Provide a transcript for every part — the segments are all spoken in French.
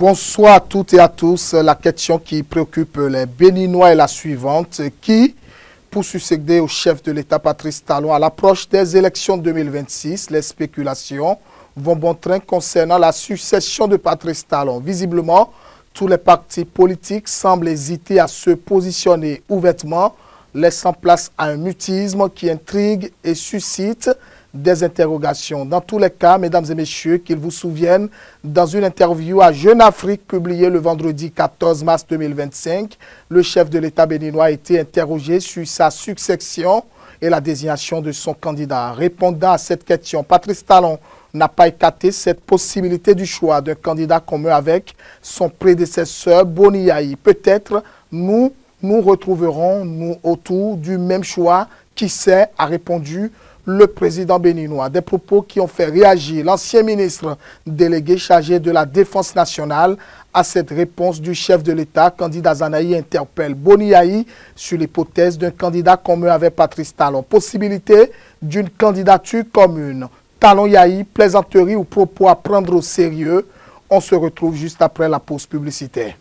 Bonsoir à toutes et à tous. La question qui préoccupe les Béninois est la suivante. Qui, pour succéder au chef de l'État Patrice Talon à l'approche des élections 2026, les spéculations vont bon train concernant la succession de Patrice Talon. Visiblement, tous les partis politiques semblent hésiter à se positionner ouvertement, laissant place à un mutisme qui intrigue et suscite des interrogations. Dans tous les cas, mesdames et messieurs, qu'ils vous souviennent, dans une interview à Jeune Afrique publiée le vendredi 14 mars 2025, le chef de l'État béninois a été interrogé sur sa succession et la désignation de son candidat. Répondant à cette question, Patrice Talon n'a pas écarté cette possibilité du choix d'un candidat commun avec son prédécesseur Boni Yayi. Peut-être nous retrouverons nous autour du même choix. Qui sait, a répondu le président béninois. Des propos qui ont fait réagir l'ancien ministre délégué chargé de la Défense nationale. À cette réponse du chef de l'État, candidat Zanaï interpelle Boni Yayi sur l'hypothèse d'un candidat commun avec Patrice Talon. Possibilité d'une candidature commune. Talon Yayi, plaisanterie ou propos à prendre au sérieux. On se retrouve juste après la pause publicitaire.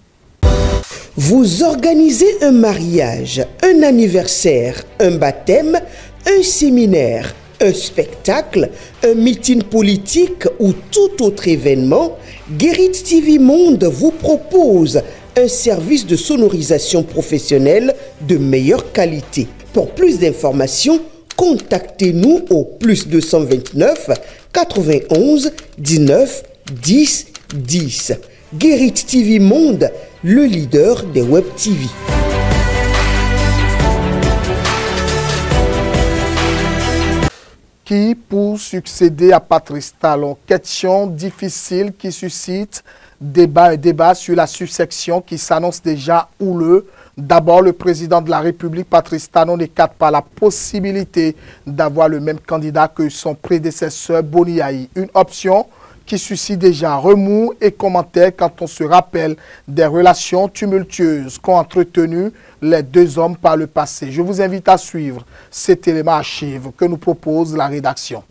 Vous organisez un mariage, un anniversaire, un baptême, un séminaire, un spectacle, un meeting politique ou tout autre événement, Guérit TV Monde vous propose un service de sonorisation professionnelle de meilleure qualité. Pour plus d'informations, contactez-nous au +229 91 19 10 10. Guérit TV Monde, le leader des Web TV. Qui pour succéder à Patrice Talon? Question difficile qui suscite débat sur la succession qui s'annonce déjà houleux. D'abord, le président de la République, Patrice Talon, n'écarte pas la possibilité d'avoir le même candidat que son prédécesseur Boni Yayi. Une option qui suscite déjà remous et commentaires quand on se rappelle des relations tumultueuses qu'ont entretenues les deux hommes par le passé. Je vous invite à suivre cet élément archive que nous propose la rédaction.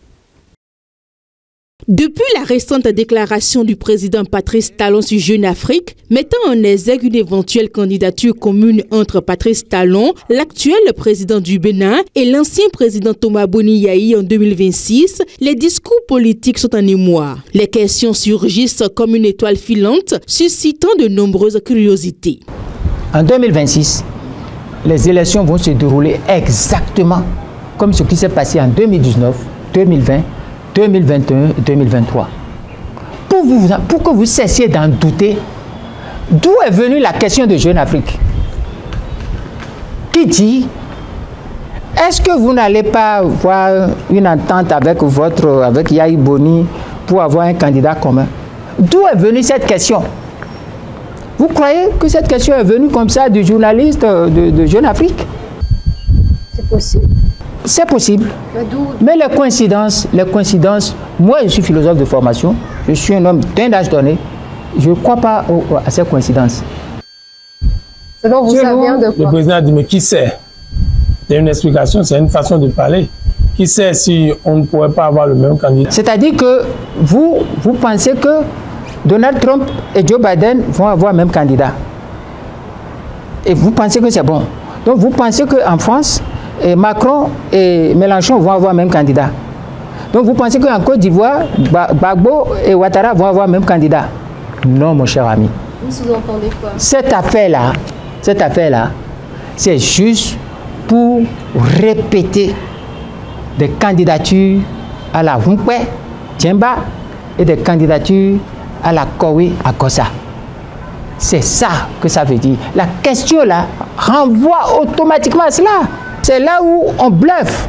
Depuis la récente déclaration du président Patrice Talon sur Jeune Afrique, mettant en exergue une éventuelle candidature commune entre Patrice Talon, l'actuel président du Bénin, et l'ancien président Thomas Boni Yayi en 2026, les discours politiques sont en émoi. Les questions surgissent comme une étoile filante, suscitant de nombreuses curiosités. En 2026, les élections vont se dérouler exactement comme ce qui s'est passé en 2019, 2020, 2021 et 2023. Pour que vous cessiez d'en douter, d'où est venue la question de Jeune Afrique? Qui dit, est-ce que vous n'allez pas voir une entente avec Yayi Boni pour avoir un candidat commun? D'où est venue cette question? Vous croyez que cette question est venue comme ça du journaliste de Jeune Afrique? C'est possible. C'est possible. Mais les coïncidences, moi je suis philosophe de formation, je suis un homme d'un âge donné, je ne crois pas à ces coïncidences. Selon vous, ça vient de quoi? Le président a dit, mais qui sait? C'est une explication, c'est une façon de parler. Qui sait si on ne pourrait pas avoir le même candidat? C'est-à-dire que vous pensez que Donald Trump et Joe Biden vont avoir le même candidat. Et vous pensez que c'est bon. Donc vous pensez qu'en France, et Macron et Mélenchon vont avoir le même candidat. Donc vous pensez qu'en Côte d'Ivoire, Gbagbo et Ouattara vont avoir le même candidat? Non, mon cher ami. Vous sous-entendez quoi? Cette affaire-là, c'est juste pour répéter des candidatures à la Hunkwe, Djemba et des candidatures à la Kowe Akosa. C'est ça que ça veut dire. La question là renvoie automatiquement à cela. C'est là où on bluffe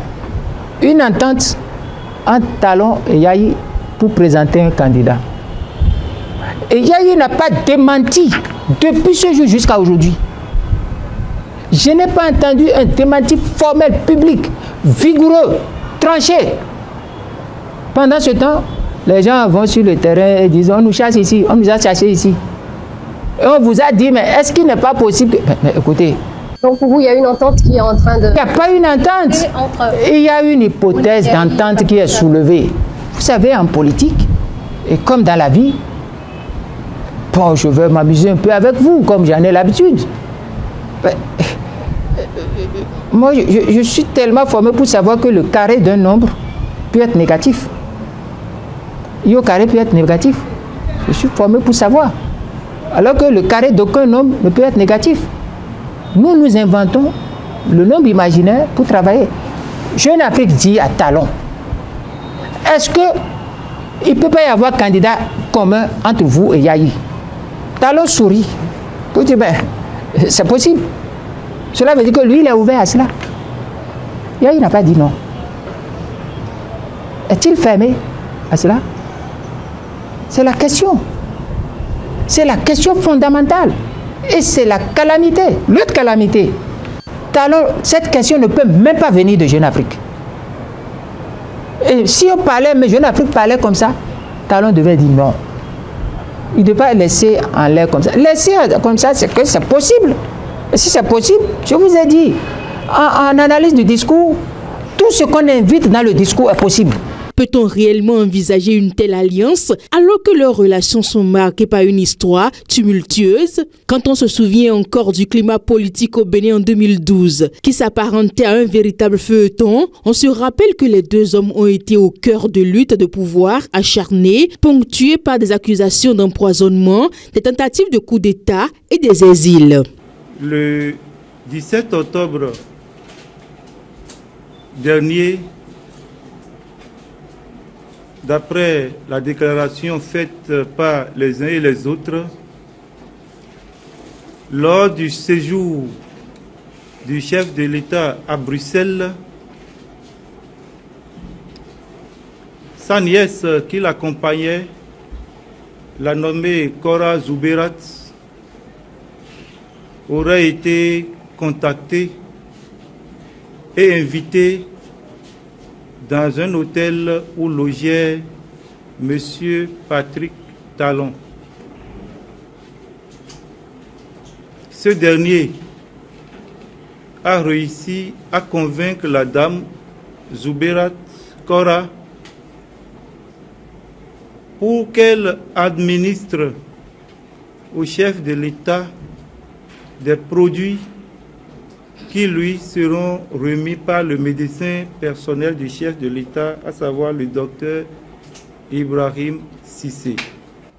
une entente entre Talon et Yayi pour présenter un candidat. Et Yayi n'a pas démenti depuis ce jour jusqu'à aujourd'hui. Je n'ai pas entendu un démenti formel, public, vigoureux, tranché. Pendant ce temps, les gens vont sur le terrain et disent on nous chasse ici, on nous a chassé ici. Et on vous a dit, mais est-ce qu'il n'est pas possible que... mais écoutez. Donc pour vous, il y a une entente qui est en train de... Il n'y a pas une entente. Il y a une hypothèse d'entente qui est soulevée. Vous savez, en politique, et comme dans la vie, bon, je veux m'amuser un peu avec vous, comme j'en ai l'habitude. Moi, je suis tellement formé pour savoir que le carré d'un nombre peut être négatif. I au carré peut être négatif. Je suis formé pour savoir. Alors que le carré d'aucun nombre ne peut être négatif. Nous, nous inventons le nombre imaginaire pour travailler. Jeune Afrique dit à Talon, est-ce qu'il ne peut pas y avoir candidat commun entre vous et Yahi? Talon sourit. Pour dire, ben, c'est possible. Cela veut dire que lui, il est ouvert à cela. Yahi n'a pas dit non. Est-il fermé à cela? C'est la question. C'est la question fondamentale. Et c'est la calamité. L'autre calamité. Talon, cette question ne peut même pas venir de Jeune Afrique. Et si on parlait, mais Jeune Afrique parlait comme ça, Talon devait dire non. Il ne devait pas laisser en l'air comme ça. Laisser comme ça, c'est que c'est possible. Et si c'est possible, je vous ai dit, en analyse du discours, tout ce qu'on invite dans le discours est possible. Peut-on réellement envisager une telle alliance alors que leurs relations sont marquées par une histoire tumultueuse? Quand on se souvient encore du climat politique au Bénin en 2012, qui s'apparentait à un véritable feuilleton, on se rappelle que les deux hommes ont été au cœur de luttes de pouvoir acharnées, ponctuées par des accusations d'empoisonnement, des tentatives de coup d'État et des exils. Le 17 octobre dernier, d'après la déclaration faite par les uns et les autres, lors du séjour du chef de l'État à Bruxelles, sa nièce qui l'accompagnait, la nommée Cora Zouberat, aurait été contactée et invitée dans un hôtel où logeait M. Patrick Talon. Ce dernier a réussi à convaincre la dame Zouberat Cora pour qu'elle administre au chef de l'État des produits qui lui seront remis par le médecin personnel du chef de l'État, à savoir le docteur Ibrahim Cissé.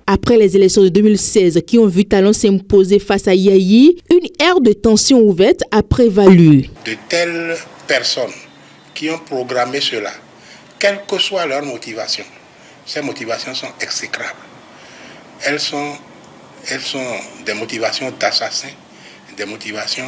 Après les élections de 2016 qui ont vu Talon s'imposer face à Yahi, une ère de tension ouverte a prévalu. De telles personnes qui ont programmé cela, quelle que soit leur motivation, ces motivations sont exécrables. Elles sont des motivations d'assassins, des motivations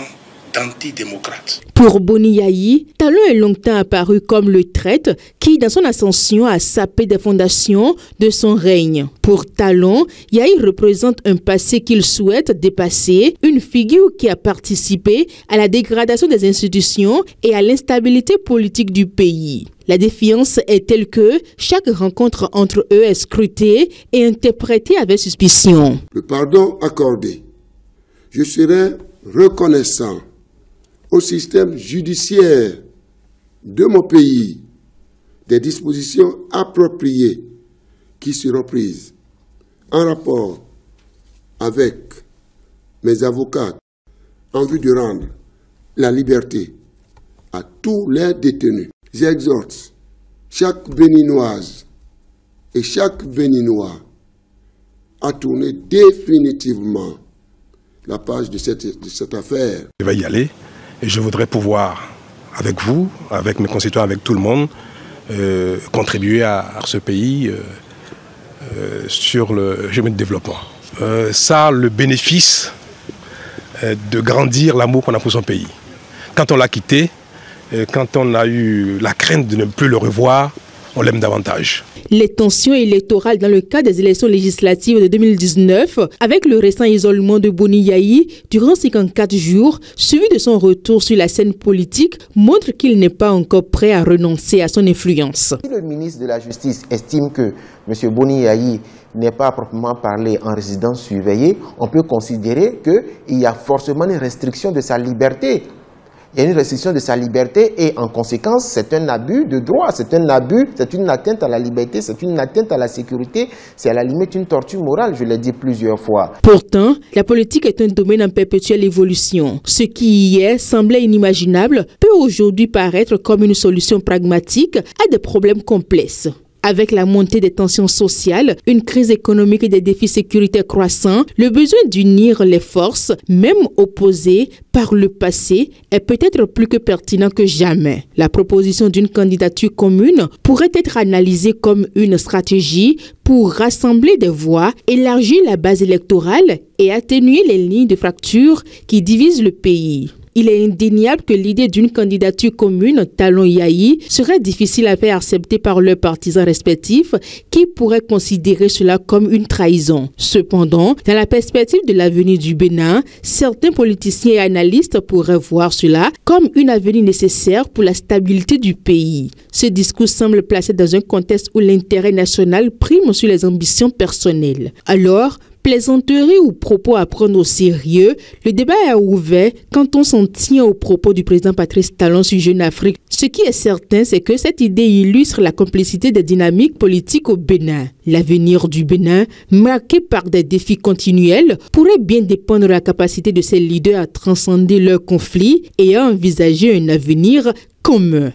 d'antidémocrates. Pour Boni Yahi, Talon est longtemps apparu comme le traître qui, dans son ascension, a sapé des fondations de son règne. Pour Talon, Yahi représente un passé qu'il souhaite dépasser, une figure qui a participé à la dégradation des institutions et à l'instabilité politique du pays. La défiance est telle que chaque rencontre entre eux est scrutée et interprétée avec suspicion. Le pardon accordé, je serai reconnaissant au système judiciaire de mon pays des dispositions appropriées qui seront prises en rapport avec mes avocats en vue de rendre la liberté à tous les détenus. J'exhorte chaque Béninoise et chaque Béninois à tourner définitivement la page de cette affaire. Je vais y aller et je voudrais pouvoir, avec vous, avec mes concitoyens, avec tout le monde, contribuer à ce pays sur le chemin de développement. Ça a le bénéfice de grandir l'amour qu'on a pour son pays. Quand on l'a quitté, quand on a eu la crainte de ne plus le revoir, on l'aime davantage. Les tensions électorales dans le cadre des élections législatives de 2019, avec le récent isolement de Boni Yahi durant 54 jours, suivi de son retour sur la scène politique, montrent qu'il n'est pas encore prêt à renoncer à son influence. Si le ministre de la Justice estime que M. Boni Yahi n'est pas proprement parlé en résidence surveillée, on peut considérer qu'il y a forcément une restriction de sa liberté. il y a une restriction de sa liberté et en conséquence, c'est un abus de droit, c'est un abus, c'est une atteinte à la liberté, c'est une atteinte à la sécurité, c'est à la limite une torture morale, je l'ai dit plusieurs fois. Pourtant, la politique est un domaine en perpétuelle évolution. Ce qui hier semblait inimaginable peut aujourd'hui paraître comme une solution pragmatique à des problèmes complexes. Avec la montée des tensions sociales, une crise économique et des défis sécuritaires croissants, le besoin d'unir les forces, même opposées par le passé, est peut-être plus que pertinent que jamais. La proposition d'une candidature commune pourrait être analysée comme une stratégie pour rassembler des voix, élargir la base électorale et atténuer les lignes de fracture qui divisent le pays. Il est indéniable que l'idée d'une candidature commune, Talon-Yayi, serait difficile à faire accepter par leurs partisans respectifs qui pourraient considérer cela comme une trahison. Cependant, dans la perspective de l'avenir du Bénin, certains politiciens et analystes pourraient voir cela comme une avenir nécessaire pour la stabilité du pays. Ce discours semble placé dans un contexte où l'intérêt national prime sur les ambitions personnelles. Alors, plaisanterie ou propos à prendre au sérieux, le débat est ouvert quand on s'en tient aux propos du président Patrice Talon sur Jeune Afrique. Ce qui est certain, c'est que cette idée illustre la complicité des dynamiques politiques au Bénin. L'avenir du Bénin, marqué par des défis continuels, pourrait bien dépendre de la capacité de ses leaders à transcender leurs conflits et à envisager un avenir commun.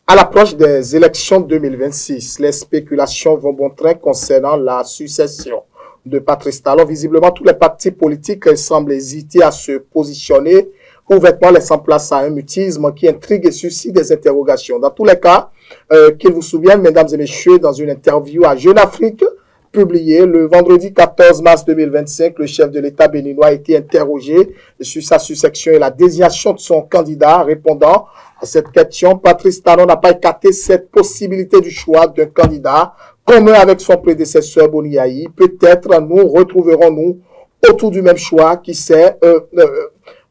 À l'approche des élections 2026, les spéculations vont bon train concernant la succession de Patrice Talon. Visiblement, tous les partis politiques semblent hésiter à se positionner ouvertement, laissant place à un mutisme qui intrigue et suscite des interrogations. Dans tous les cas, qu'il vous souvienne, mesdames et messieurs, dans une interview à Jeune Afrique, publiée le vendredi 14 mars 2025, le chef de l'État béninois a été interrogé sur sa succession et la désignation de son candidat. Répondant à cette question, Patrice Talon n'a pas écarté cette possibilité du choix d'un candidat commun avec son prédécesseur Boni Yayi. Peut-être nous retrouverons-nous autour du même choix, qui sait.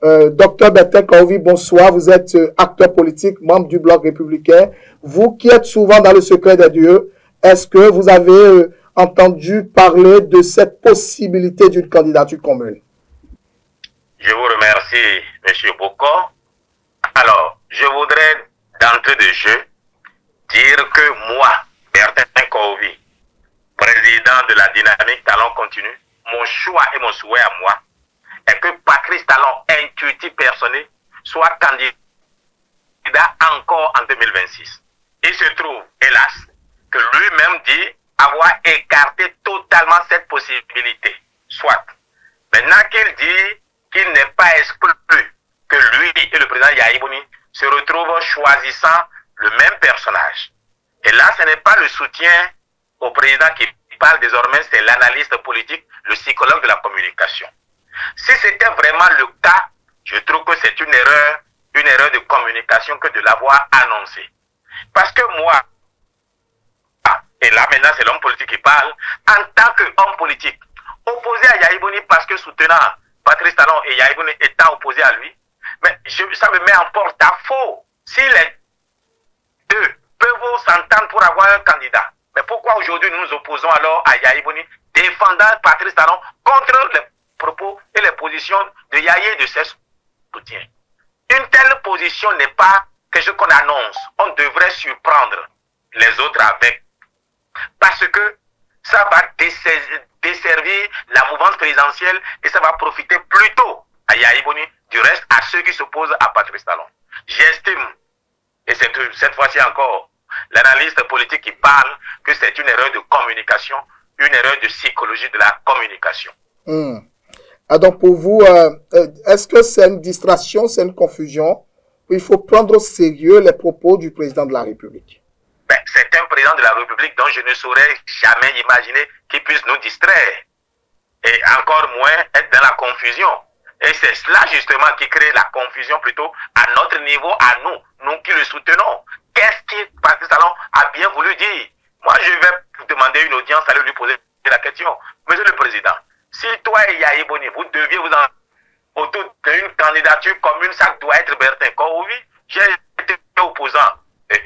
Docteur Bertin Kaouvi, bonsoir. Vous êtes acteur politique, membre du Bloc républicain. Vous qui êtes souvent dans le secret des dieux, est-ce que vous avez entendu parler de cette possibilité d'une candidature commune? Je vous remercie, M. Boko. Alors, je voudrais d'entrée de jeu dire que moi, Bertin Kaouvi, président de la dynamique Talon Continu, mon choix et mon souhait à moi est que Patrice Talon, intuitif personnel, soit candidat encore en 2026. Il se trouve, hélas, que lui-même dit avoir écarté totalement cette possibilité. Soit. Maintenant qu'il dit qu'il n'est pas exclu que lui et le président Yayi Boni se retrouvent choisissant le même personnage. Et là, ce n'est pas le soutien au président qui parle désormais, c'est l'analyste politique, le psychologue de la communication. Si c'était vraiment le cas, je trouve que c'est une erreur de communication que de l'avoir annoncé. Parce que moi, et là maintenant c'est l'homme politique qui parle, en tant qu'homme politique, opposé à Yayi Boni parce que soutenant Patrice Talon et Yayi Boni étant opposé à lui, mais ça me met en porte-à-faux. Si les deux peuvent s'entendre pour avoir un candidat, mais pourquoi aujourd'hui nous nous opposons alors à Yayi Boni, défendant Patrice Talon contre les propos et les positions de Yayi et de ses soutiens? Une telle position n'est pas quelque chose qu'on annonce. On devrait surprendre les autres avec. Parce que ça va desservir la mouvance présidentielle et ça va profiter plutôt à Yayi Boni, du reste à ceux qui s'opposent à Patrice Talon. J'estime, et c'est cette fois-ci encore, l'analyste politique qui parle que c'est une erreur de communication, une erreur de psychologie de la communication. Ah, donc pour vous, est-ce que c'est une distraction, c'est une confusion? Il faut prendre au sérieux les propos du président de la République. Ben, c'est un président de la République dont je ne saurais jamais imaginer qu'il puisse nous distraire. Et encore moins être dans la confusion. Et c'est cela justement qui crée la confusion plutôt à notre niveau, à nous qui le soutenons. Qu'est-ce que Patrice Talon a bien voulu dire? Moi, je vais vous demander une audience, allez lui poser la question. Monsieur le Président, si toi et Yayi Boni, vous deviez vous en autour d'une candidature commune, ça doit être Bertin Kaouvi. J'ai été opposant. Et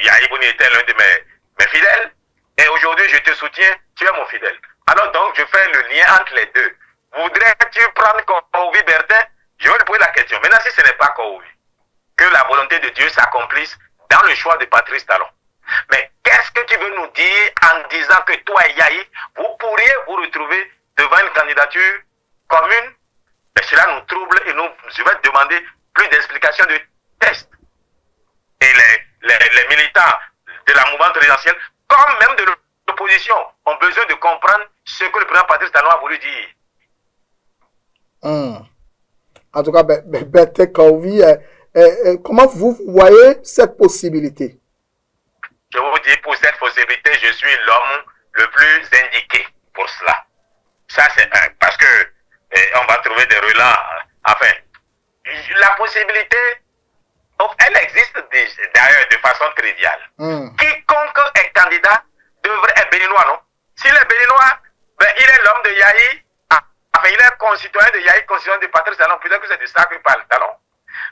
Yayi Boni était l'un de mes fidèles. Et aujourd'hui, je te soutiens, tu es mon fidèle. Alors donc, je fais le lien entre les deux. Voudrais-tu prendre Kaouvi Bertin? Je vais lui poser la question. Maintenant, si ce n'est pas Kaouvi, volonté de Dieu s'accomplisse dans le choix de Patrice Talon. Mais qu'est-ce que tu veux nous dire en disant que toi et Yahi, vous pourriez vous retrouver devant une candidature commune? Mais cela nous trouble et je vais te demander plus d'explications de tests. Et les militants de la mouvance présidentielle, comme même de l'opposition, ont besoin de comprendre ce que le président Patrice Talon a voulu dire. En tout cas, Bertin Kaouvi, comment vous voyez cette possibilité? Je vous dis, pour cette possibilité, je suis l'homme le plus indiqué pour cela. Ça, c'est un. Parce que on va trouver des relents. Enfin, la possibilité, elle existe d'ailleurs de façon triviale. Quiconque est candidat devrait être béninois, non? S'il est béninois, il est l'homme de Yahi. Enfin, il est concitoyen de Yahi, concitoyen de Patrice Talon. Peut-être que c'est de ça qu'il parle, Talon.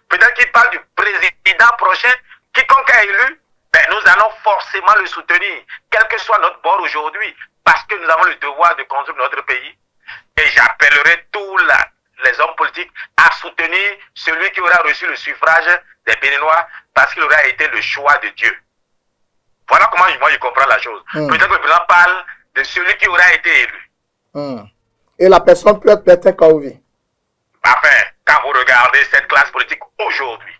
Peut-être qu'il parle du président prochain. Quiconque est élu, nous allons forcément le soutenir, quel que soit notre bord aujourd'hui, parce que nous avons le devoir de construire notre pays. Et j'appellerai tous les hommes politiques à soutenir celui qui aura reçu le suffrage des Béninois, parce qu'il aura été le choix de Dieu. Voilà comment moi je comprends la chose. Peut-être que le président parle de celui qui aura été élu. Et la personne peut être Bertin Kaouvi. Enfin, quand vous regardez cette classe politique aujourd'hui,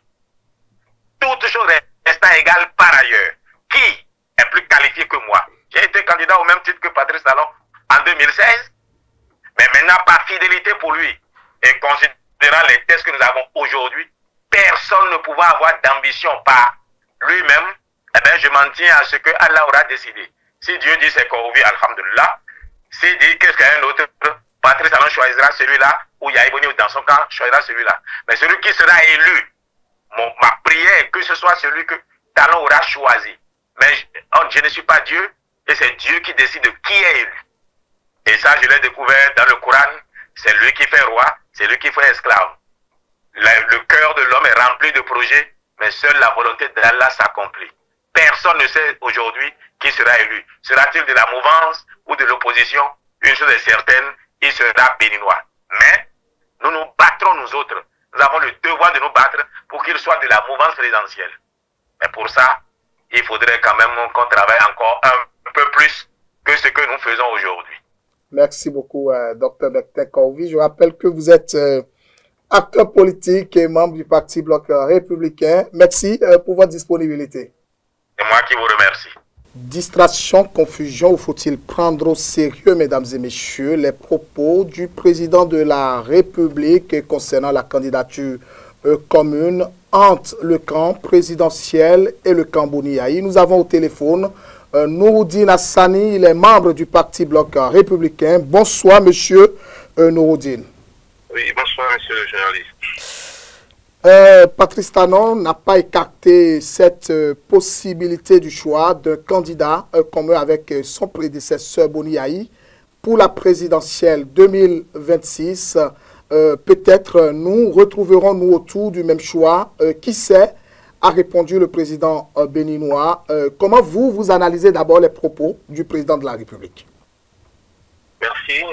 toutes choses restant égales par ailleurs, qui est plus qualifié que moi? J'ai été candidat au même titre que Patrice Talon en 2016, mais maintenant par fidélité pour lui et considérant les tests que nous avons aujourd'hui, personne ne pouvait avoir d'ambition par lui-même. Je m'en tiens à ce que Allah aura décidé. Si Dieu dit c'est Kaouvi, alhamdulillah. S'il dit qu'est-ce qu'un autre, Patrice Talon choisira celui-là, ou Yahi Boni dans son cas choisira celui-là. Mais celui qui sera élu, ma prière est que ce soit celui que Talon aura choisi. Mais je ne suis pas Dieu, et c'est Dieu qui décide de qui est élu. Et ça, je l'ai découvert dans le Coran. C'est lui qui fait roi, c'est lui qui fait esclave. Le cœur de l'homme est rempli de projets, mais seule la volonté d'Allah s'accomplit. Personne ne sait aujourd'hui qui sera élu. Sera-t-il de la mouvance ou de l'opposition? Une chose est certaine, il sera béninois. Mais nous nous battrons nous autres. Nous avons le devoir de nous battre pour qu'il soit de la mouvance présidentielle. Mais pour ça, il faudrait quand même qu'on travaille encore un peu plus que ce que nous faisons aujourd'hui. Merci beaucoup, Dr Bertin Kaouvi. Je rappelle que vous êtes acteur politique et membre du Parti Bloc républicain. Merci pour votre disponibilité. C'est moi qui vous remercie. Distraction, confusion, ou faut-il prendre au sérieux, mesdames et messieurs, les propos du président de la République concernant la candidature commune entre le camp présidentiel et le camp Boni Yahi. Nous avons au téléphone Nouroudine Hassani, il est membre du Parti Bloc républicain. Bonsoir, monsieur Nouroudine. Oui, bonsoir, monsieur le journaliste. Patrice Talon n'a pas écarté cette possibilité du choix d'un candidat commun avec son prédécesseur Boni Yahi pour la présidentielle 2026. Peut-être nous retrouverons-nous autour du même choix. Qui sait, a répondu le président béninois. Comment vous analysez d'abord les propos du président de la République? Merci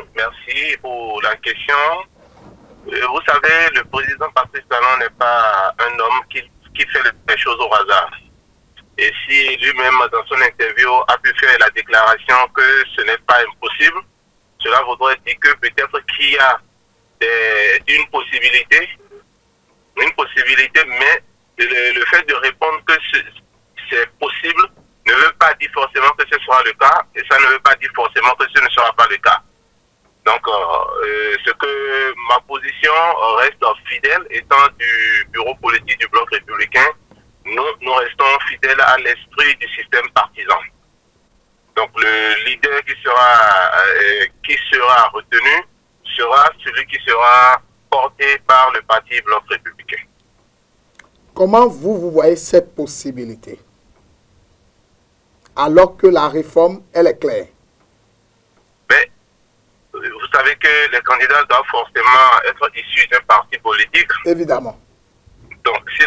pour la question. Vous savez, le président Patrice Talon n'est pas un homme qui fait les choses au hasard. Et si lui-même, dans son interview, a pu faire la déclaration que ce n'est pas impossible, cela voudrait dire que peut-être qu'il y a une possibilité, mais le fait de répondre que c'est possible ne veut pas dire forcément que ce sera le cas, et ça ne veut pas dire forcément que ce ne sera pas le cas. Donc, ma position reste fidèle, étant du bureau politique du Bloc républicain, nous restons fidèles à l'esprit du système partisan. Donc, le leader qui sera retenu sera celui qui sera porté par le parti Bloc républicain. Comment vous voyez cette possibilité? Alors que la réforme, elle est claire. Mais, vous savez que les candidats doivent forcément être issus d'un parti politique. Évidemment. Donc, si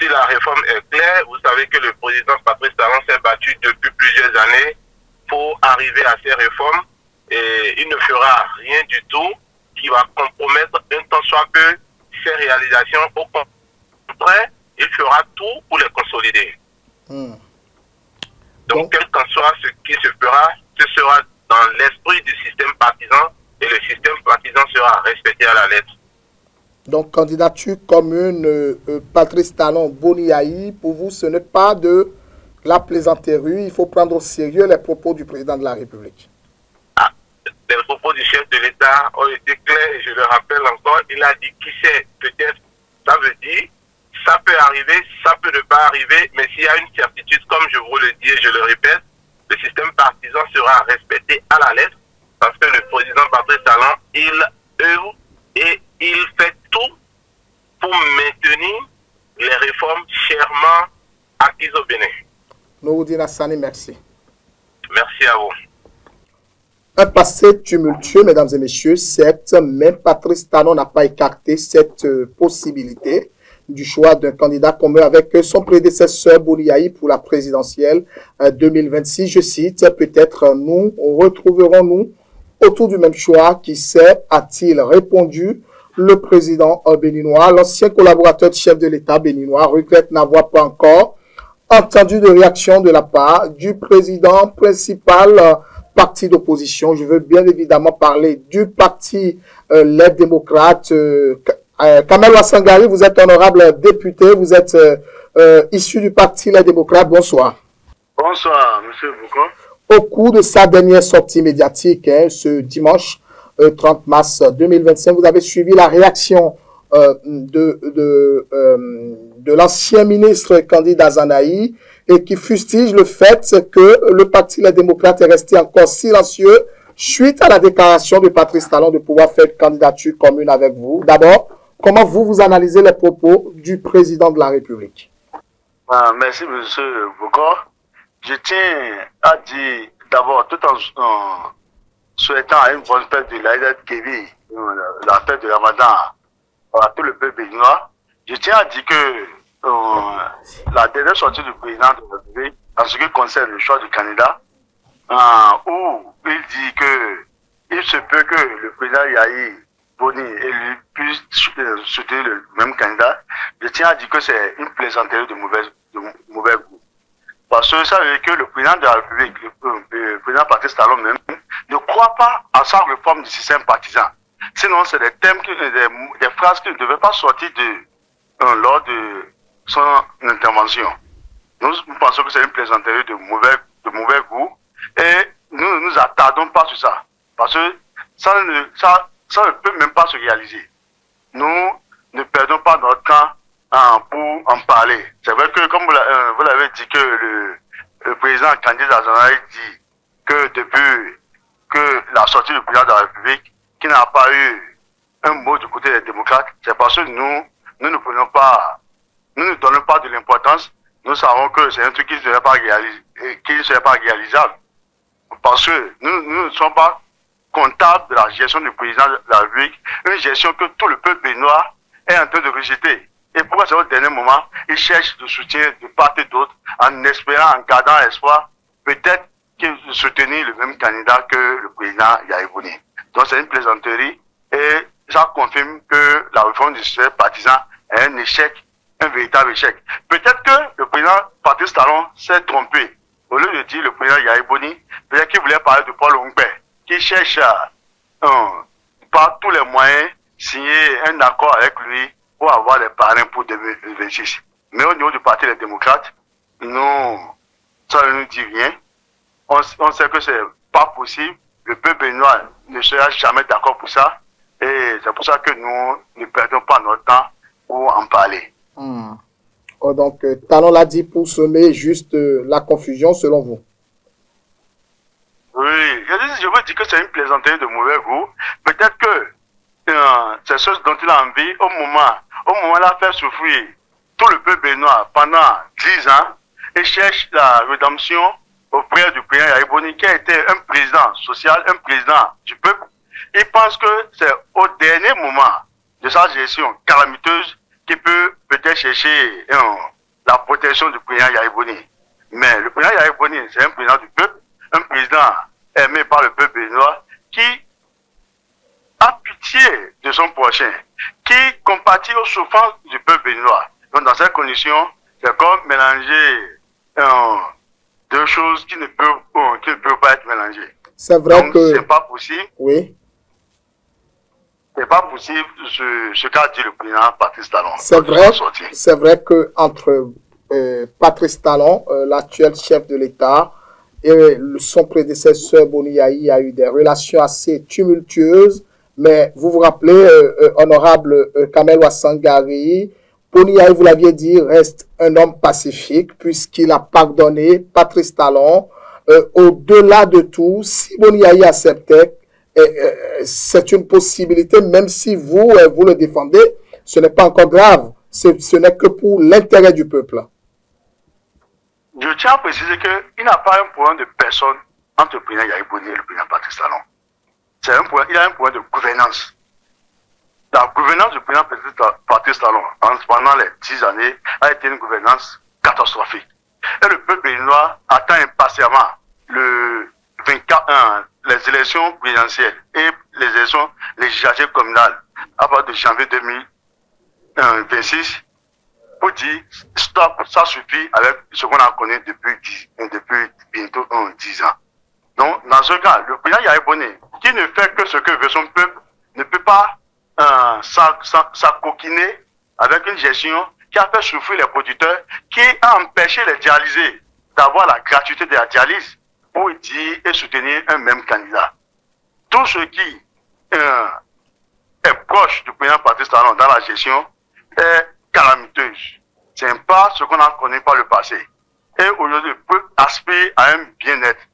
la réforme est claire, vous savez que le président Patrice Talon s'est battu depuis plusieurs années pour arriver à ces réformes, et il ne fera rien du tout qui va compromettre un tant soit peu ces réalisations. Au contraire, il fera tout pour les consolider. Donc, quel qu'en soit ce qui se fera, ce sera dans l'esprit du système partisan et le système partisan sera respecté à la lettre. Donc, candidature commune, Patrice Talon, Boni-Yahi, pour vous, ce n'est pas de la plaisanterie. Il faut prendre au sérieux les propos du président de la République. Les propos du chef de l'État ont été clairs et je le rappelle encore. Il a dit qui sait, peut-être, ça veut dire, ça peut arriver, ça peut ne pas arriver, mais s'il y a une certitude, comme je vous le dis et je le répète, le système partisan sera respecté à la lettre parce que le président Patrice Talon, il œuvre et il fait tout pour maintenir les réformes chèrement acquises au Bénin. Nouroudine Hassani, merci. Merci à vous. Un passé tumultueux, mesdames et messieurs, certes, même Patrice Talon n'a pas écarté cette possibilité du choix d'un candidat commun avec son prédécesseur Boni-Yahi pour la présidentielle 2026. Je cite, peut-être nous retrouverons-nous autour du même choix. Qui sait, a-t-il répondu le président béninois. L'ancien collaborateur du chef de l'État béninois regrette n'avoir pas encore entendu de réaction de la part du président principal parti d'opposition. Je veux bien évidemment parler du parti Les Démocrates. Kamel Ouassangari, vous êtes honorable député, vous êtes issu du parti Les Démocrates. Bonsoir. Bonsoir, monsieur Bouko. Au cours de sa dernière sortie médiatique, ce dimanche 30 mars 2025, vous avez suivi la réaction de l'ancien ministre Candide Azanahi et qui fustige le fait que le parti Les Démocrates est resté encore silencieux suite à la déclaration de Patrice Talon de pouvoir faire candidature commune avec vous. D'abord, comment vous analysez les propos du président de la République? Merci, monsieur Boucor. Je tiens à dire d'abord, tout en souhaitant une bonne fête de l'Aïd Kévi, la fête de Ramadan à tout le peuple béninois, je tiens à dire que la dernière sortie du président de la République, en ce qui concerne le choix du candidat, où il dit que il se peut que le président Yahi Boni et lui puisse soutenir le même candidat, je tiens à dire que c'est une plaisanterie de mauvais goût. Parce que ça veut dire que le président de la République, le président Patrice Talon même, ne croit pas à sa réforme du système partisan. Sinon, c'est des thèmes, des phrases qui ne devaient pas sortir lors de son intervention. Nous pensons que c'est une plaisanterie de mauvais goût et nous ne nous attardons pas sur ça. Parce que ça ne peut même pas se réaliser. Nous ne perdons pas notre temps pour en parler. C'est vrai que, comme vous l'avez dit, que le président Candide Azanahi dit que depuis que la sortie du président de la République, qui n'a pas eu un mot du côté des démocrates, c'est parce que nous ne prenons pas, nous ne donnons pas de l'importance. Nous savons que c'est un truc qui ne serait pas réalisable. Parce que nous ne sommes pas comptables de la gestion du président de la République, une gestion que tout le peuple béninois est en train de rejeter. Et pourquoi c'est au dernier moment, il cherche le soutien de part et d'autre, en espérant, en gardant l'espoir, peut-être qu'il soutenir le même candidat que le président Yahi Boni. Donc c'est une plaisanterie et ça confirme que la réforme du système partisan est un échec, un véritable échec. Peut-être que le président Patrice Talon s'est trompé. Au lieu de dire le président Yahi Boni, peut-être qu'il voulait parler de Paul Ongbe, qui cherche par tous les moyens signer un accord avec lui pour avoir les parrains pour 2026. Mais au niveau du Parti des démocrates, ça ne nous dit rien. On sait que c'est pas possible. Le peuple béninois ne sera jamais d'accord pour ça. Et c'est pour ça que nous ne perdons pas notre temps pour en parler. Oh, donc, Talon l'a dit pour semer juste la confusion, selon vous. Oui, je veux dire que c'est une plaisanterie de mauvais goût. Peut-être que c'est ce dont il a envie au moment là, faire souffrir tout le peuple béninois pendant 10 ans et cherche la rédemption auprès du président Yahi Boni, qui a été un président social, un président du peuple. Il pense que c'est au dernier moment de sa gestion calamiteuse qu'il peut peut-être chercher la protection du président Yahi Boni. Mais le président Yahi Boni, c'est un président du peuple, un président aimé par le peuple béninois, qui a pitié de son prochain, qui compatit aux souffrances du peuple béninois. Donc dans ces conditions, c'est comme mélanger deux choses qui ne peuvent pas être mélangées. C'est vrai donc, que... c'est pas possible. Oui. C'est pas possible ce qu'a dit le président Patrice Talon. C'est vrai que entre Patrice Talon, l'actuel chef de l'État, et son prédécesseur Boni Yayi a eu des relations assez tumultueuses, mais vous vous rappelez, honorable Kamel Ouassangari, Boni Yayi, vous l'aviez dit, reste un homme pacifique puisqu'il a pardonné Patrice Talon. Au-delà de tout, si Boni Yayi acceptait, c'est une possibilité, même si vous le défendez, ce n'est pas encore grave, ce n'est que pour l'intérêt du peuple. Je tiens à préciser qu'il n'a pas un problème de personne entre le président Yayi Boni et le président Patrice Talon. Il a un problème de gouvernance. La gouvernance du président Patrice Talon pendant les 10 années a été une gouvernance catastrophique. Et le peuple béninois attend impatiemment les élections présidentielles et les élections législatives communales à partir de janvier 2026 pour dire stop, ça suffit avec ce qu'on a connu depuis bientôt 10 ans. Donc, dans ce cas, le président Yayi Boni, qui ne fait que ce que veut son peuple, ne peut pas s'acoquiner avec une gestion qui a fait souffrir les producteurs, qui a empêché les dialysés d'avoir la gratuité de la dialyse pour dire et soutenir un même candidat. Tout ce qui est proche du président Patrice Talon dans la gestion est calamiteuse. Ce n'est pas ce qu'on a connu par le passé. Et aujourd'hui, le peuple aspire à un bien-être.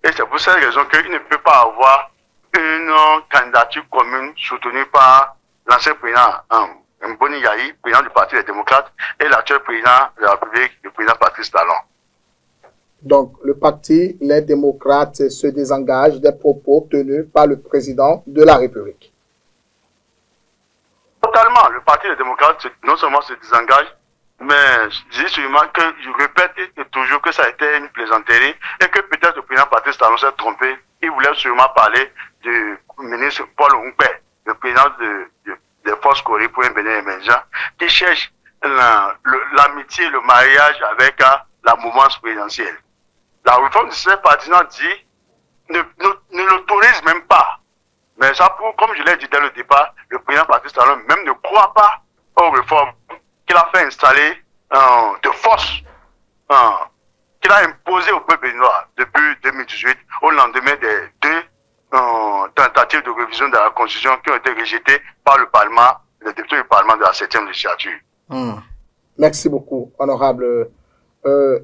Et c'est pour cette raison qu'il ne peut pas avoir une candidature commune soutenue par l'ancien président Boni Yayi, président du Parti des démocrates, et l'actuel président de la République, le président Patrice Talon. Donc, le parti, les démocrates, se désengagent des propos tenus par le président de la République. Totalement. Le parti des démocrates, non seulement se désengage, mais je dis sûrement que je répète toujours que ça a été une plaisanterie et que peut-être le président Patrice Talon s'est trompé. Il voulait sûrement parler du ministre Paul Humpé, le président des forces Corée pour un Bénin émergent, qui cherche l'amitié, le mariage avec la mouvance présidentielle. La réforme du système partisan dit ne l'autorise même pas. Mais ça prouve, comme je l'ai dit dès le départ, le président Patrice Talon même ne croit pas aux réformes qu'il a fait installer de force, qu'il a imposé au peuple béninois depuis 2018, au lendemain des deux tentatives de révision de la Constitution qui ont été rejetées par le Parlement, les députés du Parlement de la 7e législature. Merci beaucoup, honorable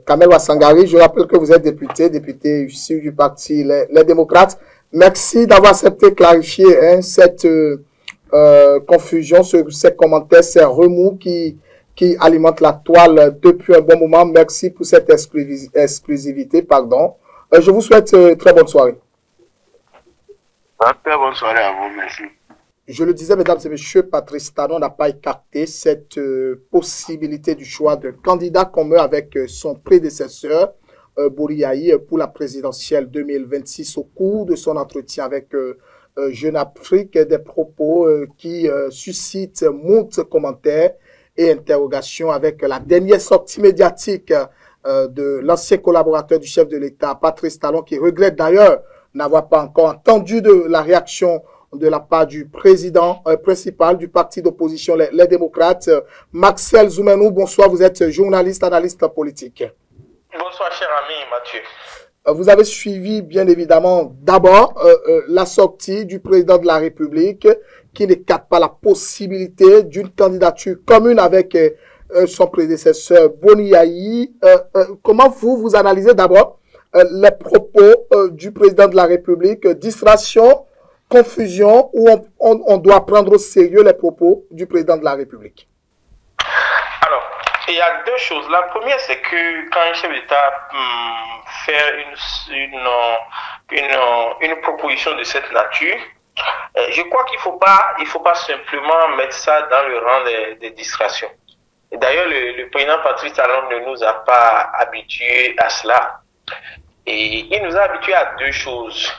Kamel Ouassangari. Je rappelle que vous êtes député issu du parti Les Démocrates. Merci d'avoir accepté de clarifier cette confusion, ces commentaires, ces remous qui alimentent la toile depuis un bon moment. Merci pour cette exclusivité. Je vous souhaite très bonne soirée. Très bonne soirée à vous, merci. Je le disais, mesdames et messieurs, Patrice Talon n'a pas écarté cette possibilité du choix d'un candidat commun avec son prédécesseur, Boni Yayi, pour la présidentielle 2026 au cours de son entretien avec Jeune Afrique, des propos qui suscitent moult commentaires et interrogations avec la dernière sortie médiatique de l'ancien collaborateur du chef de l'État, Patrice Talon, qui regrette d'ailleurs n'avoir pas encore entendu de la réaction de la part du président principal du parti d'opposition, les démocrates, Maxel Zoumenou. Bonsoir, vous êtes journaliste, analyste politique. Bonsoir, cher ami Mathieu. Vous avez suivi, bien évidemment, d'abord la sortie du président de la République qui n'écarte pas la possibilité d'une candidature commune avec son prédécesseur Boni Yayi. Comment vous analysez d'abord les propos du président de la République, distraction, confusion, où on doit prendre au sérieux les propos du président de la République? Alors, il y a deux choses. La première, c'est que quand un chef d'État fait une proposition de cette nature, je crois qu'il ne faut pas simplement mettre ça dans le rang des distractions. D'ailleurs, le président Patrice Talon ne nous a pas habitués à cela. Et il nous a habitués à deux choses.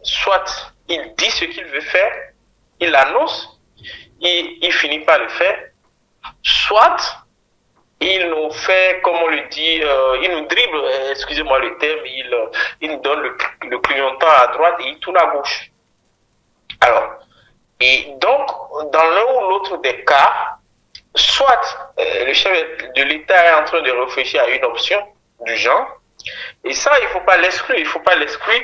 Soit il dit ce qu'il veut faire, il l'annonce, il finit par le faire. soit il nous fait, comme on le dit, il nous dribble, excusez-moi le terme, il nous donne le clignotant à droite et il tourne à gauche. Alors, et donc, dans l'un ou l'autre des cas, soit le chef de l'État est en train de réfléchir à une option du genre, et ça, il ne faut pas l'exclure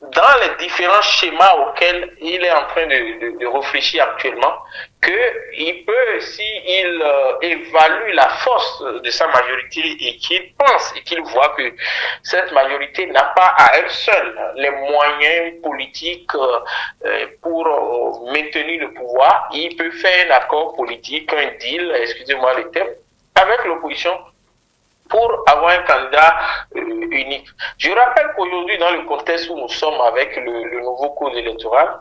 dans les différents schémas auxquels il est en train de réfléchir actuellement, qu'il peut, s'il évalue la force de sa majorité et qu'il pense et qu'il voit que cette majorité n'a pas à elle seule les moyens politiques pour maintenir le pouvoir, il peut faire un accord politique, un deal, excusez-moi le terme, avec l'opposition pour avoir un candidat unique. Je rappelle qu'aujourd'hui, dans le contexte où nous sommes avec le nouveau code électoral,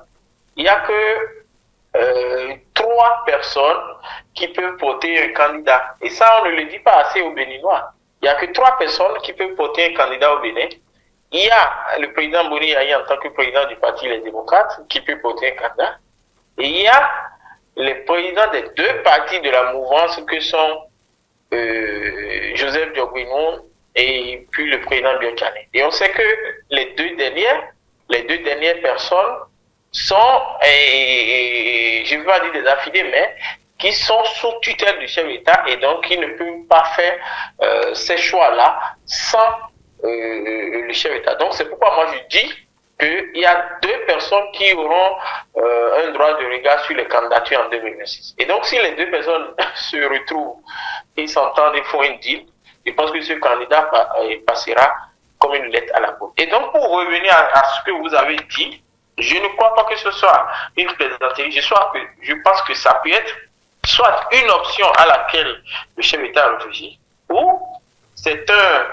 il n'y a que 3 personnes qui peuvent porter un candidat. Et ça, on ne le dit pas assez aux Béninois. Il n'y a que 3 personnes qui peuvent porter un candidat au Bénin. Il y a le président Boni Yaye en tant que président du Parti Les Démocrates qui peut porter un candidat. Et il y a les présidents des 2 partis de la mouvance que sont Joseph Diogouinou et puis le président Biokane. Et on sait que les deux dernières personnes sont, je ne veux pas dire des affidés, mais qui sont sous tutelle du chef d'État et donc qui ne peuvent pas faire ces choix-là sans le chef d'État. Donc c'est pourquoi moi je dis qu'il y a 2 personnes qui auront un droit de regard sur les candidatures en 2026. Et donc si les 2 personnes se retrouvent et s'entendent et font un deal, je pense que ce candidat passera comme une lettre à la poste. Et donc pour revenir à ce que vous avez dit, je ne crois pas que ce soit une plaisanterie, je pense que ça peut être soit une option à laquelle le chef d'État réfléchit, ou c'est un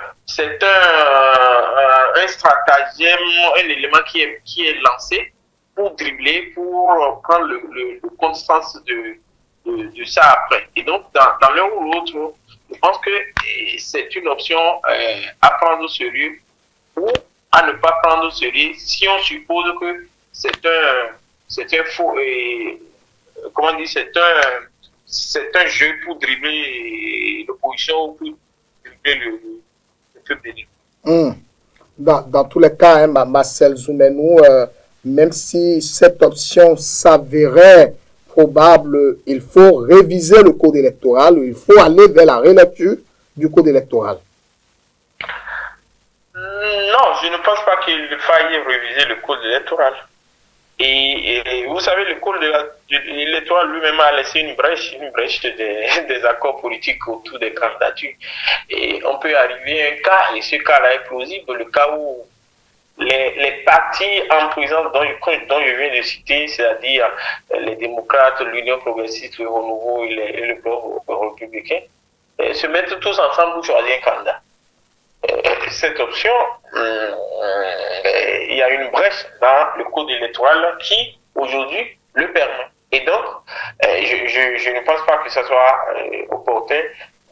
stratagème, un élément qui est lancé pour dribbler, pour prendre le conscience de ça après. Et donc, dans l'un ou l'autre, je pense que c'est une option à prendre au sérieux ou à ne pas prendre au sérieux si on suppose que c'est un faux, comment dire, c'est un jeu pour dribbler l'opposition ou pour dribbler le peuple béninois. Dans tous les cas, hein, Marcel Zoumenou, même si cette option s'avérait probable, il faut réviser le code électoral, il faut aller vers la relecture du code électoral. Non, je ne pense pas qu'il faille réviser le code électoral. Et vous savez, le code électoral lui-même a laissé une brèche des accords politiques autour des candidatures. Et on peut arriver à un cas, et ce cas-là est plausible, le cas où les partis en présence dont je viens de citer, c'est-à-dire les démocrates, l'Union progressiste, le Renouveau et le bloc républicain, se mettent tous ensemble pour choisir un candidat. Cette option, il y a une brèche dans le code électoral qui, aujourd'hui, le permet. Et donc, je ne pense pas que ce soit opportun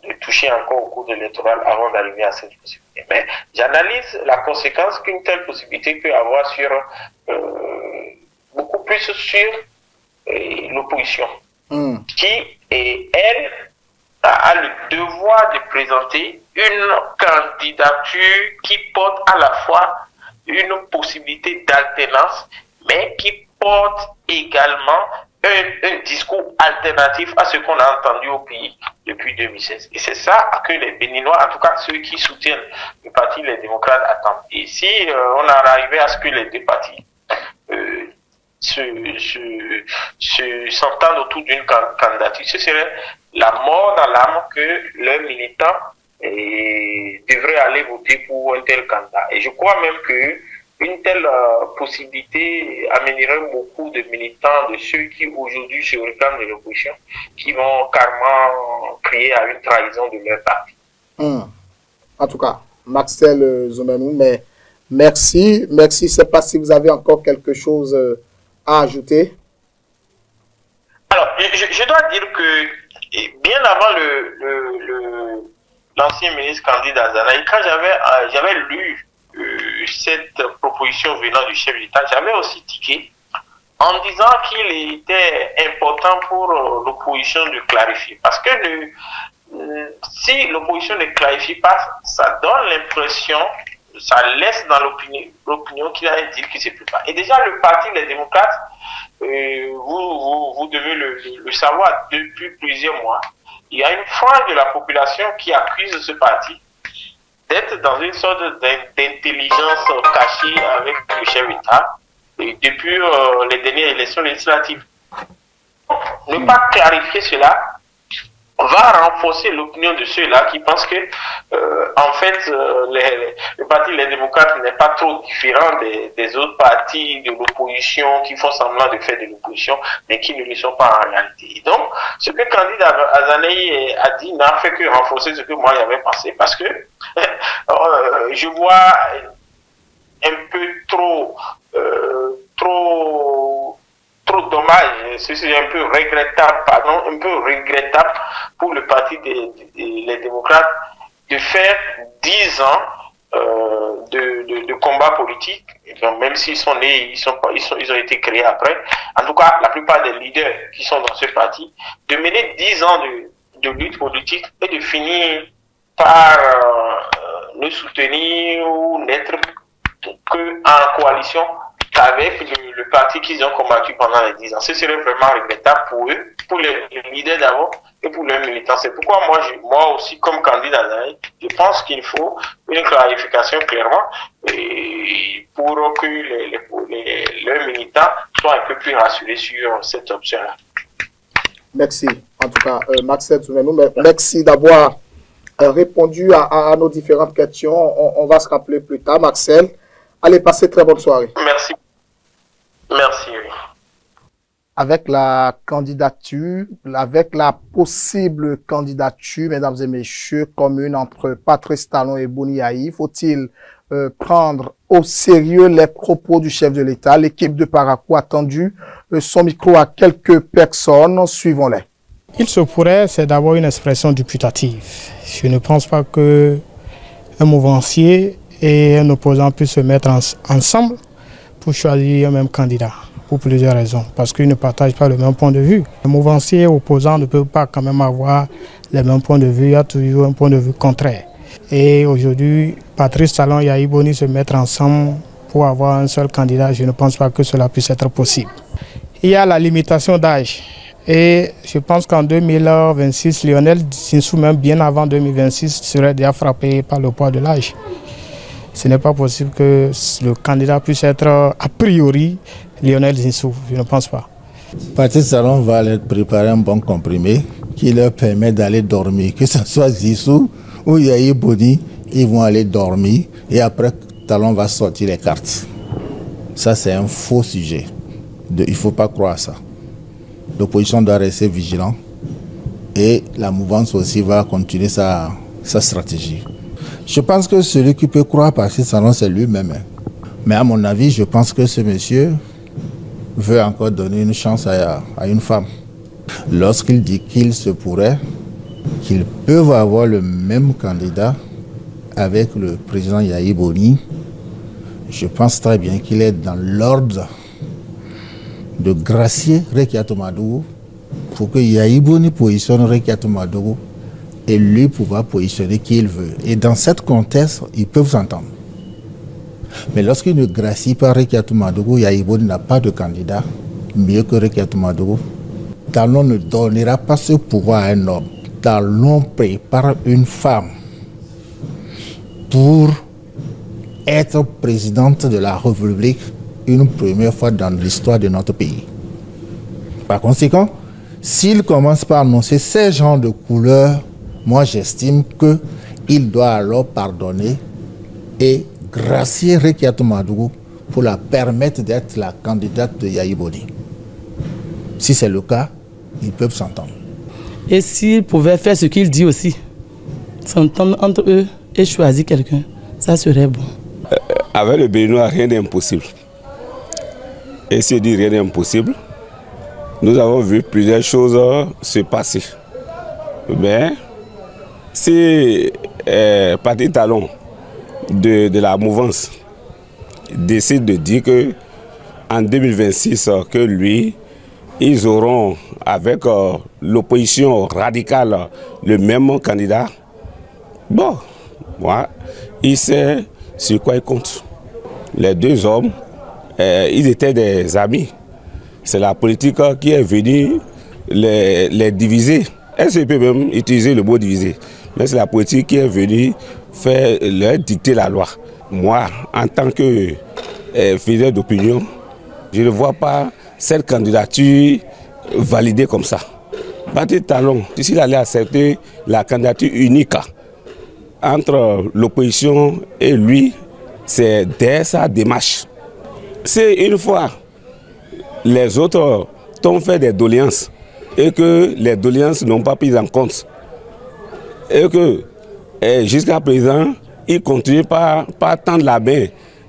de toucher encore au code électoral avant d'arriver à cette possibilité. Mais j'analyse la conséquence qu'une telle possibilité peut avoir sur, beaucoup plus sur l'opposition, qui, elle, a le devoir de présenter une candidature qui porte à la fois une possibilité d'alternance, mais qui porte également un discours alternatif à ce qu'on a entendu au pays depuis 2016. Et c'est ça que les Béninois, en tout cas ceux qui soutiennent le parti Les Démocrates, attendent. Et si on arrivait à ce que les 2 partis s'entendent autour d'une candidature, ce serait la mort dans l'âme que leurs militants devraient aller voter pour un tel candidat. Et je crois même que une telle possibilité amènerait beaucoup de militants, de ceux qui aujourd'hui se réclament de l'opposition, qui vont carrément crier à une trahison de leur parti. En tout cas, Marcel Zoumenou, mais merci. Je ne sais pas si vous avez encore quelque chose à ajouter. Alors, je dois dire que bien avant l'ancien ministre Candide Azanaï, quand j'avais lu cette proposition venant du chef d'État, j'avais aussi tiqué en disant qu'il était important pour l'opposition de clarifier. Parce que si l'opposition ne clarifie pas, ça donne l'impression, ça laisse dans l'opinion qu'il a un deal qui se prépare. Et déjà, le parti des démocrates, vous devez le savoir, depuis plusieurs mois, il y a une frange de la population qui accuse ce parti d'être dans une sorte d'intelligence cachée avec le chef d'État depuis les dernières élections législatives. Ne pas clarifier cela va renforcer l'opinion de ceux-là qui pensent que, en fait, le parti Les Démocrates n'est pas trop différent des autres partis de l'opposition qui font semblant de faire de l'opposition, mais qui ne le sont pas en réalité. Et donc, ce que Candide Azanaï a dit n'a fait que renforcer ce que moi j'avais pensé, parce que je vois un peu trop dommage, c'est un peu regrettable, un peu regrettable pour le parti les démocrates de faire 10 ans de combat politique, même s'ils sont nés, ils ont été créés après. En tout cas, la plupart des leaders qui sont dans ce parti, de mener 10 ans de lutte politique et de finir par ne soutenir ou n'être qu'en coalition avec le parti qu'ils ont combattu pendant les 10 ans. Ce serait vraiment regrettable pour eux, pour les leaders d'abord et pour leurs militants. C'est pourquoi moi aussi, comme candidat, je pense qu'il faut une clarification clairement pour que leurs militants soient un peu plus rassurés sur cette option-là. Merci. En tout cas, Marcel Zoumenou, merci d'avoir répondu à nos différentes questions. On va se rappeler plus tard, Marcel. Allez, passez très bonne soirée. Merci. Merci. Avec la candidature, avec la possible candidature, mesdames et messieurs, commune entre Patrice Talon et Boni Yayi, faut-il prendre au sérieux les propos du chef de l'État? L'équipe de Parakou a tendu son micro à quelques personnes. Suivons-les. Il se pourrait, c'est d'abord une expression duputative. Je ne pense pas que un mouvancier et un opposant puissent se mettre ensemble pour choisir un même candidat, pour plusieurs raisons. Parce qu'ils ne partagent pas le même point de vue. Le mouvancier et opposant ne peuvent pas quand même avoir les mêmes points de vue. Il y a toujours un point de vue contraire. Et aujourd'hui, Patrice Talon et Yayi Boni se mettre ensemble pour avoir un seul candidat, je ne pense pas que cela puisse être possible. Il y a la limitation d'âge. Et je pense qu'en 2026, Lionel Zinsou, même bien avant 2026, serait déjà frappé par le poids de l'âge. Ce n'est pas possible que le candidat puisse être a priori Lionel Zinsou, je ne pense pas. Patrice Talon va leur préparer un bon comprimé qui leur permet d'aller dormir. Que ce soit Zinsou ou Yayi Boni, ils vont aller dormir et après Talon va sortir les cartes. Ça c'est un faux sujet. Il ne faut pas croire ça. L'opposition doit rester vigilante et la mouvance aussi va continuer sa stratégie. Je pense que celui qui peut croire Patrice Talon, c'est lui-même. Mais à mon avis, je pense que ce monsieur veut encore donner une chance à une femme. Lorsqu'il dit qu'il se pourrait, qu'ils peuvent avoir le même candidat avec le président Yayi Boni, je pense très bien qu'il est dans l'ordre de gracier Rekiatou Madougou pour que Yayi Boni positionne Rekiatou Madougou et lui pouvoir positionner qui il veut. Et dans cette contexte, ils peuvent s'entendre. Mais lorsqu'il ne gracie pas Rekiatou Madougou, Yayi Boni n'a pas de candidat mieux que Rekiatou Madougou. Talon ne donnera pas ce pouvoir à un homme. Talon prépare une femme pour être présidente de la République une première fois dans l'histoire de notre pays. Par conséquent, s'il commence par annoncer ces genres de couleurs, moi j'estime qu'il doit alors pardonner et gracier Rekiatou Madougou pour la permettre d'être la candidate de Yayi Boni. Si c'est le cas, ils peuvent s'entendre. Et s'ils pouvaient faire ce qu'il dit aussi, s'entendre entre eux et choisir quelqu'un, ça serait bon. Avec le Béninois, rien n'est impossible. Et si dit rien n'est impossible, nous avons vu plusieurs choses se passer. Mais si Patrice Talon de la mouvance décide de dire que en 2026 que lui, ils auront avec l'opposition radicale le même candidat, bon, moi, il sait sur quoi il compte. Les deux hommes, ils étaient des amis. C'est la politique qui est venue les diviser. Est-ce qu'il peut même utiliser le mot diviser? Mais c'est la politique qui est venue faire leur dicter la loi. Moi, en tant que fidèle d'opinion, je ne vois pas cette candidature validée comme ça. Patrice Talon, s'il allait accepter la candidature unique entre l'opposition et lui, c'est dès sa démarche. C'est une fois les autres ont fait des doléances et que les doléances n'ont pas pris en compte et que jusqu'à présent, il continue pas tendre la main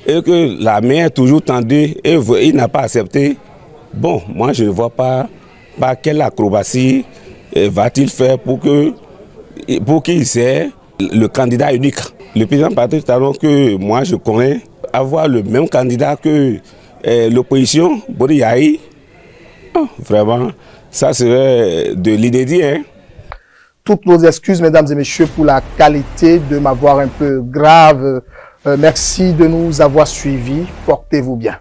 et que la main est toujours tendue et il n'a pas accepté. Bon, moi je ne vois pas quelle acrobatie va-t-il faire pour qu'il ait le candidat unique. Le président Patrice Talon que moi je connais, avoir le même candidat que l'opposition, Bodi Yahi, vraiment, ça serait de l'inédit. Hein? Toutes nos excuses, mesdames et messieurs, pour la qualité de ma voix un peu grave. Merci de nous avoir suivis. Portez-vous bien.